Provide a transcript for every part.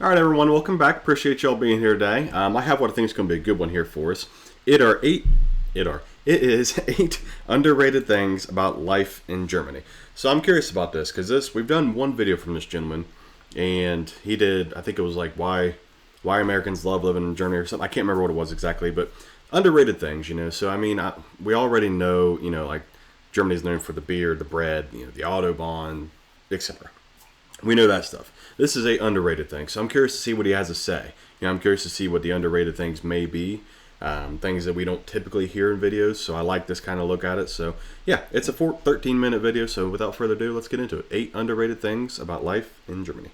All right, everyone, welcome back. Appreciate y'all being here today. I have what I think is going to be a good one here for us. It is eight underrated things about life in Germany. So I'm curious about this because we've done one video from this gentleman, and he did. I think it was like why Americans love living in Germany or something. I can't remember what it was exactly, but underrated things, So I mean, we already know, like Germany's known for the beer, the bread, the Autobahn, etc. We know that stuff. This is a underrated thing, so I'm curious to see what he has to say. I'm curious to see what the underrated things may be, things that we don't typically hear in videos, so I like this kind of look at it. So yeah, it's a 13-minute video, so without further ado, let's get into it. 8 underrated things about life in Germany.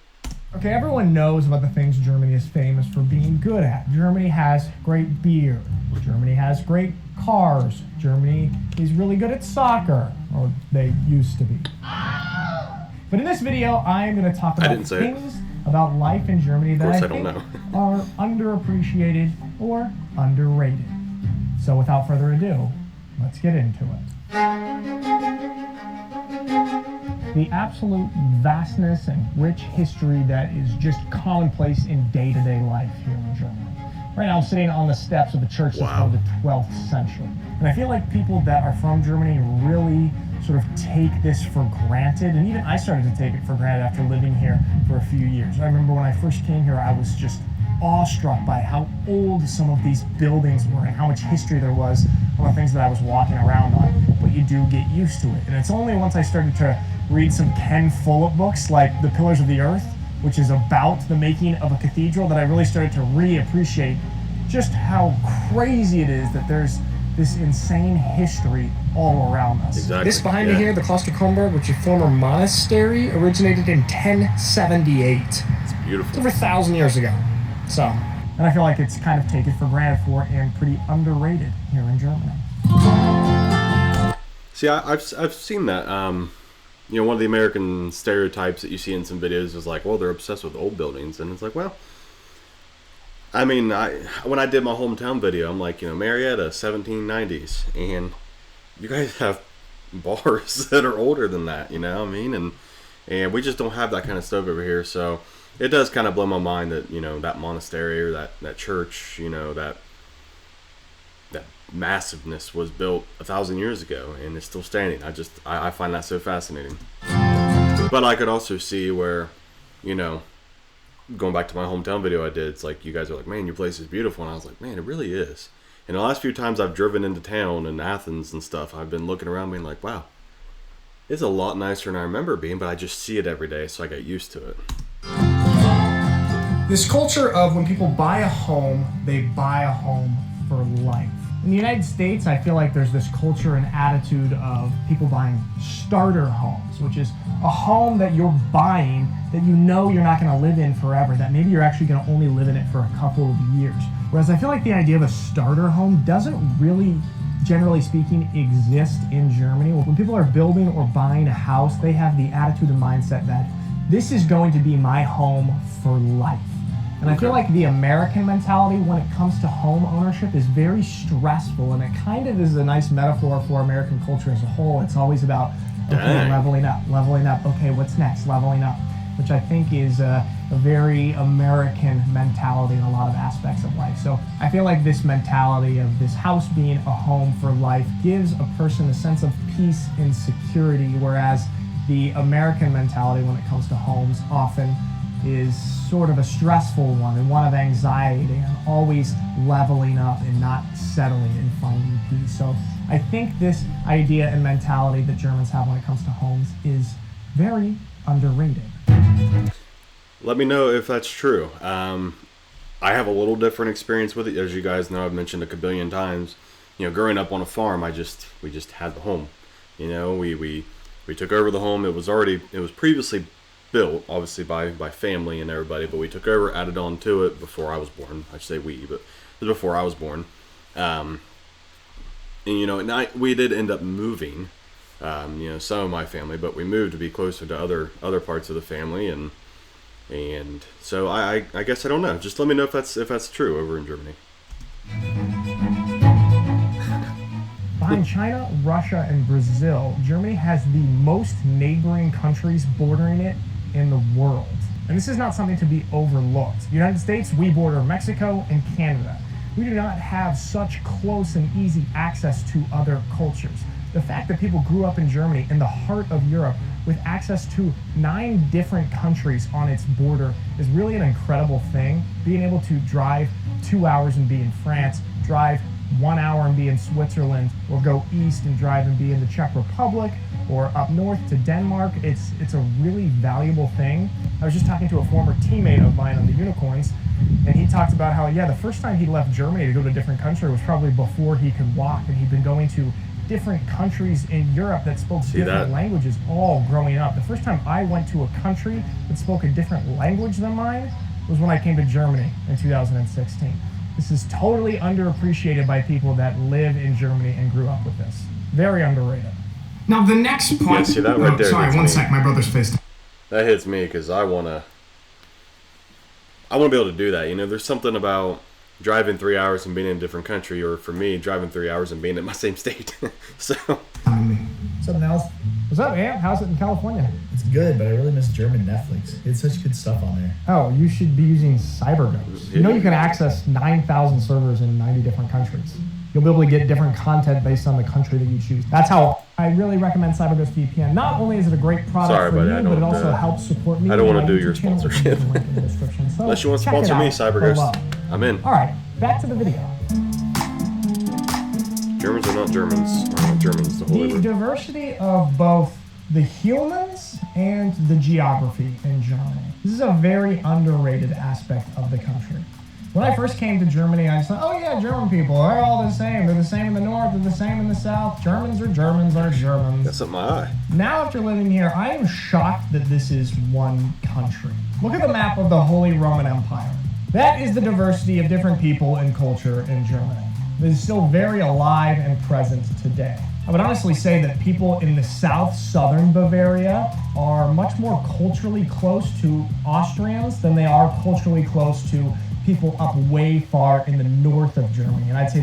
Okay, everyone knows about the things Germany is famous for being good at. Germany has great beer. Germany has great cars. Germany is really good at soccer, or they used to be. But in this video, I'm going to talk about things about life in Germany that I think are underappreciated or underrated. So without further ado, let's get into it. The absolute vastness and rich history that is just commonplace in day-to-day life here in Germany. Right now I'm sitting on the steps of a church that's from the 12th century. And I feel like people that are from Germany really sort of take this for granted, and even I started to take it for granted after living here for a few years. I remember when I first came here, I was just awestruck by how old some of these buildings were and how much history there was on the things that I was walking around on. But you do get used to it, and it's only once I started to read some Ken Follett books like The Pillars of the Earth, which is about the making of a cathedral, that I really started to reappreciate just how crazy it is that there's this insane history all around us. Exactly. This behind me here, the Kloster Kronberg, which is a former monastery, originated in 1078. It's beautiful. It's over 1,000 years ago. So, and I feel like it's kind of taken for granted for and pretty underrated here in Germany. See, I've seen that. One of the American stereotypes that you see in some videos is like, well, they're obsessed with old buildings, and it's like, well, I mean, when I did my hometown video, I'm like, Marietta, 1790s, and you guys have bars that are older than that, I mean, and we just don't have that kind of stuff over here, so it does kind of blow my mind that, that monastery or that church, that massiveness was built 1,000 years ago, and it's still standing. I find that so fascinating. But I could also see where, going back to my hometown video I did, it's like you guys are like, man, your place is beautiful, and I was like, man, it really is. And the last few times I've driven into town in Athens and stuff, I've been looking around being like, wow, it's a lot nicer than I remember being, but I just see it every day, so I got used to it. This culture of when people buy a home, they buy a home for life. In the United States, I feel like there's this culture and attitude of people buying starter homes, which is a home that you're buying that you're not going to live in forever, that maybe you're actually going to only live in it for a couple of years. Whereas I feel like the idea of a starter home doesn't really, generally speaking, exist in Germany. When people are building or buying a house, they have the attitude and mindset that this is going to be my home for life. And I feel like the American mentality when it comes to home ownership is very stressful, and it kind of is a nice metaphor for American culture as a whole. It's always about, okay, leveling up. Okay, what's next? Leveling up, which I think is a very American mentality in a lot of aspects of life. So I feel like this mentality of this house being a home for life gives a person a sense of peace and security, whereas the American mentality when it comes to homes often is sort of a stressful one and one of anxiety and always leveling up and not settling and finding peace. So I think this idea and mentality that Germans have when it comes to homes is very underrated. Let me know if that's true. I have a little different experience with it. As you guys know, I've mentioned a kabillion times, growing up on a farm, we just had the home. We took over the home. It was previously built, obviously by family and everybody, but we took over, added on to it before I was born. I should say we, but it was before I was born. And we did end up moving, some of my family, but we moved to be closer to other parts of the family, and so I guess I don't know. Just let me know if that's true over in Germany. Behind China, Russia, and Brazil, Germany has the most neighboring countries bordering it in the world. And this is not something to be overlooked. The United States, we border Mexico and Canada. We do not have such close and easy access to other cultures. The fact that people grew up in Germany, in the heart of Europe, with access to 9 different countries on its border is really an incredible thing. Being able to drive 2 hours and be in France, drive 1 hour and be in Switzerland, or go east and drive and be in the Czech Republic, or up north to Denmark, it's a really valuable thing. I was just talking to a former teammate of mine on the Unicorns, and he talked about how, the first time he left Germany to go to a different country was probably before he could walk, and he'd been going to different countries in Europe that spoke different languages all growing up. The first time I went to a country that spoke a different language than mine was when I came to Germany in 2016. This is totally underappreciated by people that live in Germany and grew up with this. Very underrated. Now the next point. Yeah, see that right there. Sorry, one sec. My brother's FaceTime. That hits me because I wanna be able to do that. There's something about driving 3 hours and being in a different country, or for me, driving 3 hours and being in my same state. So. Something else. What's up, man? How's it in California? It's good, but I really miss German Netflix. It's such good stuff on there. Oh, you should be using CyberGhost. You know you can access 9,000 servers in 90 different countries. You'll be able to get different content based on the country that you choose. That's how I really recommend CyberGhost VPN. Not only is it a great product for you, but it also helps support me. I don't want to do your sponsorship. So unless you want to sponsor me, CyberGhost. I'm in. All right, back to the video. Germans are not Germans. Germans, the diversity of both the humans and the geography in Germany. This is a very underrated aspect of the country. When I first came to Germany, I thought, oh yeah, German people, they're all the same. They're the same in the north, they're the same in the south. Germans are Germans are Germans. That's up my eye. Now after living here, I am shocked that this is one country. Look at the map of the Holy Roman Empire. That is the diversity of different people and culture in Germany. It is still very alive and present today. I would honestly say that people in the southern Bavaria are much more culturally close to Austrians than they are culturally close to people up way far in the north of Germany. And I'd say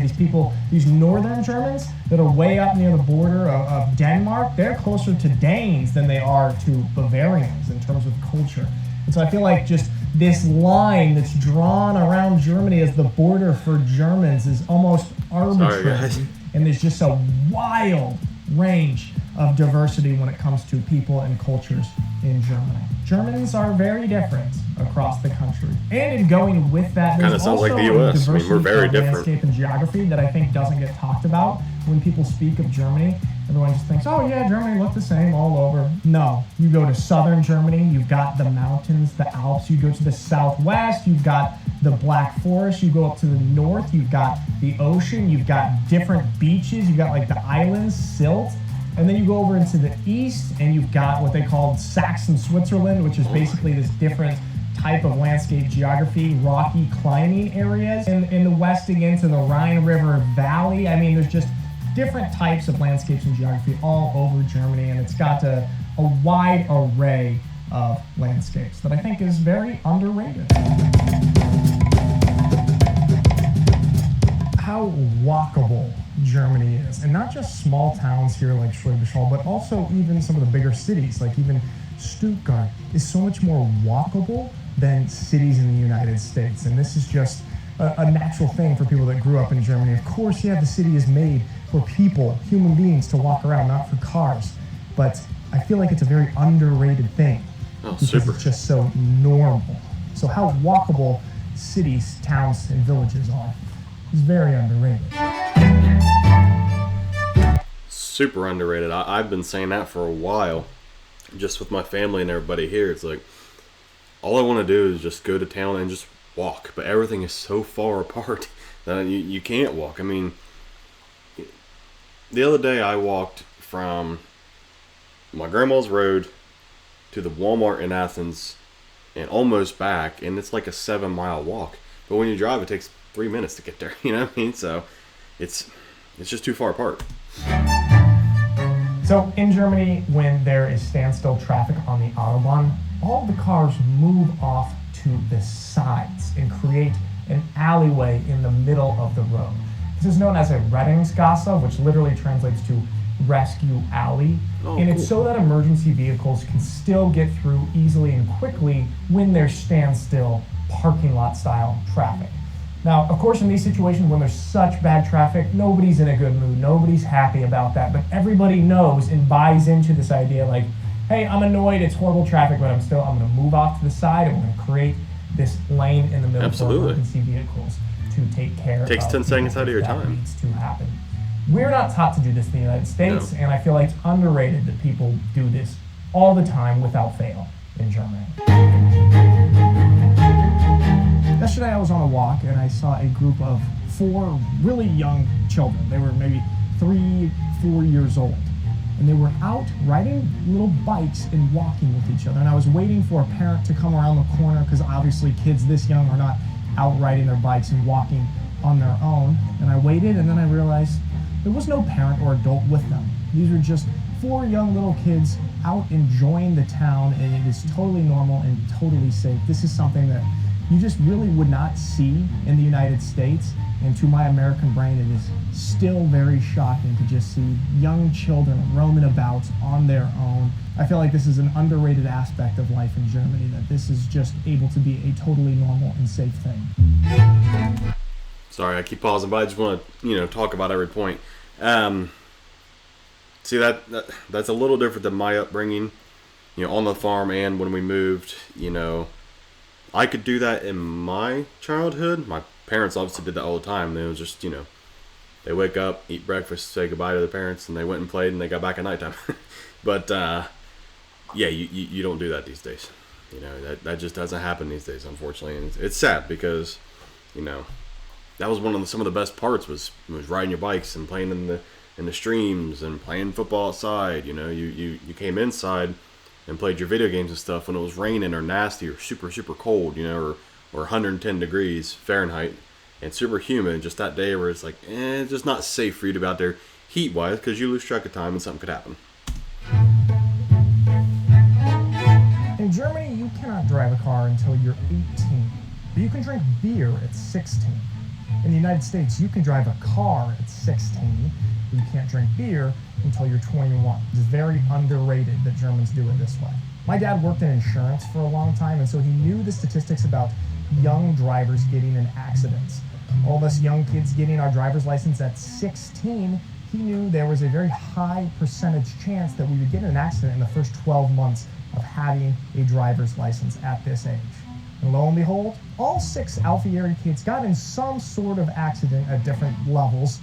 these northern Germans that are way up near the border of Denmark, they're closer to Danes than they are to Bavarians in terms of culture. And so I feel like just this line that's drawn around Germany as the border for Germans is almost arbitrary. And there's just a wild range of diversity when it comes to people and cultures in Germany. Germans are very different across the country. And in going with that, there's also like the US. diversity we're very of different. landscape and geography that I think doesn't get talked about when people speak of Germany. Everyone just thinks, oh yeah, Germany looked the same all over. No, you go to southern Germany, you've got the mountains, the Alps. You go to the southwest, you've got the Black Forest. You go up to the north, you've got the ocean, you've got different beaches, you've got like the islands, Silt. And then you go over into the east and you've got what they call Saxon Switzerland, which is basically this different type of landscape geography, rocky climbing areas. In the west again to the Rhine River Valley. I mean, there's just different types of landscapes and geography all over Germany, and it's got a wide array of landscapes that I think is very underrated. How walkable Germany is, and not just small towns here like Schwäbisch, but also even some of the bigger cities, like even Stuttgart is so much more walkable than cities in the United States, and this is just a natural thing for people that grew up in Germany. Of course, yeah, the city is made for people, human beings, to walk around, not for cars, but I feel like it's a very underrated thing because it's just so normal. So how walkable cities, towns, and villages are is very underrated. Super underrated. I've been saying that for a while, just with my family and everybody here. It's like, all I want to do is just go to town and just walk, but everything is so far apart that you can't walk. I mean, the other day I walked from my grandma's road to the Walmart in Athens and almost back, and it's like a 7-mile walk. But when you drive, it takes 3 minutes to get there. You know what I mean? So it's just too far apart. So in Germany, when there is standstill traffic on the Autobahn, all the cars move off to the sides and create an alleyway in the middle of the road. This is known as a Rettungsgasse, which literally translates to rescue alley. Oh, And cool. it's so that emergency vehicles can still get through easily and quickly when there's standstill parking lot style traffic. Now, of course, in these situations when there's such bad traffic, nobody's in a good mood, nobody's happy about that, but everybody knows and buys into this idea like, hey, I'm annoyed, it's horrible traffic, but I'm gonna move off to the side and we're gonna create this lane in the middle Absolutely. for emergency vehicles to take care Takes of 10 seconds people out of your if that time. needs to happen. We're not taught to do this in the United States, No. and I feel like it's underrated that people do this all the time without fail in Germany. Yesterday I was on a walk and I saw a group of 4 really young children. They were maybe 3, 4 years old. And they were out riding little bikes and walking with each other. And I was waiting for a parent to come around the corner because obviously kids this young are not out riding their bikes and walking on their own. And I waited and then I realized there was no parent or adult with them. These were just 4 young little kids out enjoying the town, and it is totally normal and totally safe. This is something that you just really would not see in the United States, and to my American brain it is still very shocking to just see young children roaming about on their own. I feel like this is an underrated aspect of life in Germany, that this is just able to be a totally normal and safe thing. Sorry, I keep pausing, but I just want to, talk about every point. See, that's a little different than my upbringing, on the farm and when we moved, I could do that in my childhood. My parents obviously did that all the time. It was just, they wake up, eat breakfast, say goodbye to their parents, and they went and played, and they got back at nighttime. But, yeah, you don't do that these days. That just doesn't happen these days, unfortunately. And it's sad because, that was some of the best parts was riding your bikes and playing in the streams and playing football outside. You came inside and played your video games and stuff when it was raining or nasty or super, super cold, or 110 degrees Fahrenheit and super humid just that day where it's like, it's just not safe for you to be out there heat-wise because you lose track of time and something could happen. In Germany, you cannot drive a car until you're 18, but you can drink beer at 16. In the United States, you can drive a car at 16, but you can't drink beer until you're 21. It's very underrated that Germans do it this way. My dad worked in insurance for a long time, and so he knew the statistics about young drivers getting in accidents. All of us young kids getting our driver's license at 16, he knew there was a very high percentage chance that we would get in an accident in the first 12 months of having a driver's license at this age. And lo and behold, all 6 Alfieri kids got in some sort of accident at different levels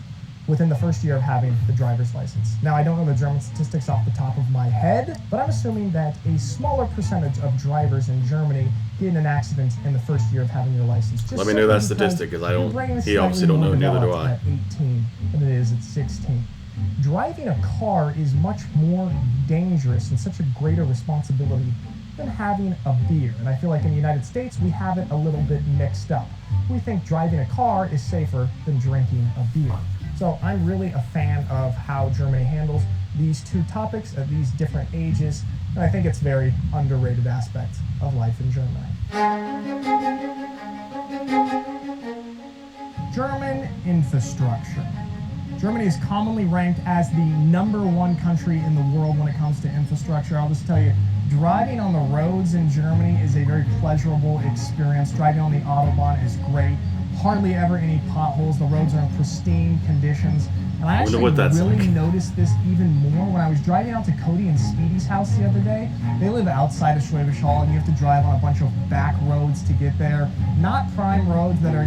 within the first year of having the driver's license. Now, I don't know the German statistics off the top of my head, but I'm assuming that a smaller percentage of drivers in Germany get in an accident in the first year of having your license. Just Let me know that simply statistic, because your brain is he obviously don't slightly know, more neither do developed I. At 18 than it is at 16. Driving a car is much more dangerous and such a greater responsibility than having a beer. And I feel like in the United States, we have it a little bit mixed up. We think driving a car is safer than drinking a beer. So I'm really a fan of how Germany handles these two topics at these different ages. And I think it's a very underrated aspect of life in Germany. German infrastructure. Germany is commonly ranked as the #1 country in the world when it comes to infrastructure. I'll just tell you, driving on the roads in Germany is a very pleasurable experience. Driving on the Autobahn is great. Hardly ever any potholes. The roads are in pristine conditions. And I actually really noticed this even more when I was driving out to Cody and Speedy's house the other day. They live outside of Schwäbisch Hall, and you have to drive on a bunch of back roads to get there. Not prime roads that are,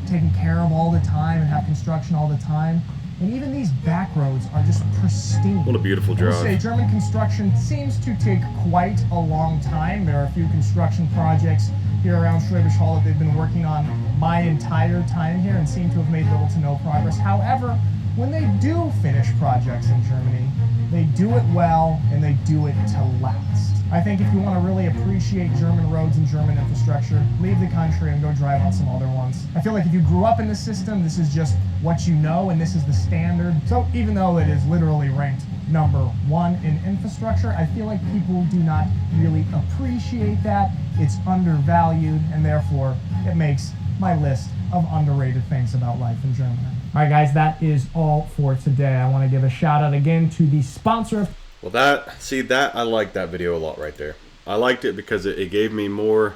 taken care of all the time and have construction all the time. And even these back roads are just pristine. What a beautiful drive. I would say German construction seems to take quite a long time. There are a few construction projects here around Schwäbisch Hall that they've been working on my entire time here and seem to have made little to no progress. However, when they do finish projects in Germany, they do it well and they do it to last. I think if you want to really appreciate German roads and German infrastructure, leave the country and go drive on some other ones. I feel like if you grew up in this system, this is just what you know and this is the standard. So even though it is literally ranked #1 in infrastructure, I feel like people do not really appreciate that. It's undervalued, and therefore it makes my list of underrated things about life in Germany. All right, guys, that is all for today. I want to give a shout out again to the sponsor of. Well, I liked that video a lot right there. I liked it because it gave me more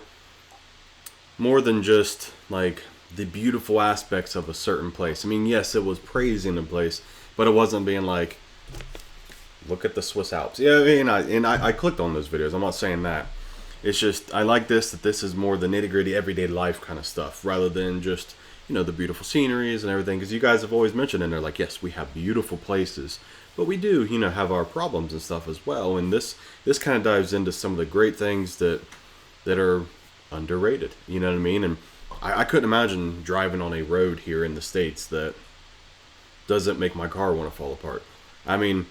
than just like the beautiful aspects of a certain place. I mean, yes, it was praising a place, but it wasn't being like, look at the Swiss Alps. Yeah, I mean, I clicked on those videos. I'm not saying that. It's just I like that this is more the nitty-gritty everyday life kind of stuff rather than just, you know, the beautiful sceneries and everything. Because you guys have always mentioned, and they're like, yes, we have beautiful places, but we do, you know, have our problems and stuff as well. And this kind of dives into some of the great things that are underrated. You know what I mean? And I couldn't imagine driving on a road here in the States that doesn't make my car want to fall apart. I mean,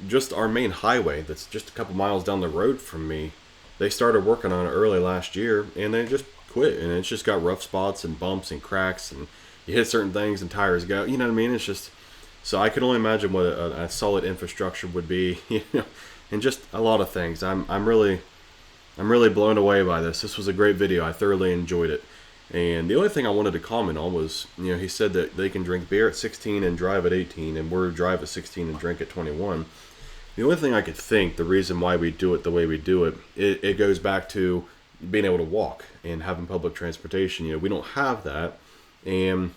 just our main highway that's just a couple miles down the road from me, they started working on it early last year and they just quit, and it's just got rough spots and bumps and cracks, and you hit certain things and tires go, you know what I mean? It's just, so I can only imagine what a solid infrastructure would be, you know, and just a lot of things. I'm really blown away by this. This was a great video. I thoroughly enjoyed it. And the only thing I wanted to comment on was, you know, he said that they can drink beer at 16 and drive at 18, and we're drive at 16 and drink at 21. The only thing I could think, the reason why we do it the way we do it, it goes back to being able to walk and having public transportation. You know, we don't have that. And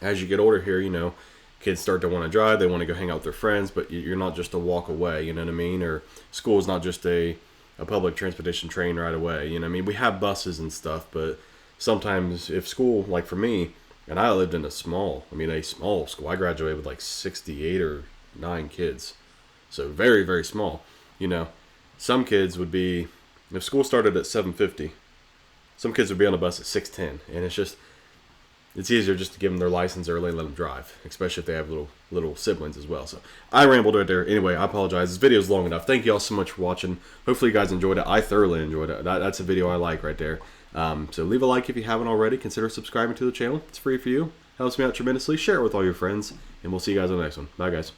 as you get older here, you know, kids start to want to drive. They want to go hang out with their friends, but you're not just a walk away, you know what I mean? Or school is not just a public transportation train right away. You know what I mean? We have buses and stuff, but sometimes if school, like for me, and I lived in a small school. I graduated with like 68 or 9 kids. So very, very small. You know, some kids would be, if school started at 7:50, some kids would be on the bus at 6:10. And it's easier just to give them their license early and let them drive, especially if they have little siblings as well. So I rambled right there. Anyway, I apologize. This video is long enough. Thank you all so much for watching. Hopefully you guys enjoyed it. I thoroughly enjoyed it. That's a video I like right there. So leave a like if you haven't already. Consider subscribing to the channel. It's free for you. Helps me out tremendously. Share it with all your friends. And we'll see you guys on the next one. Bye, guys.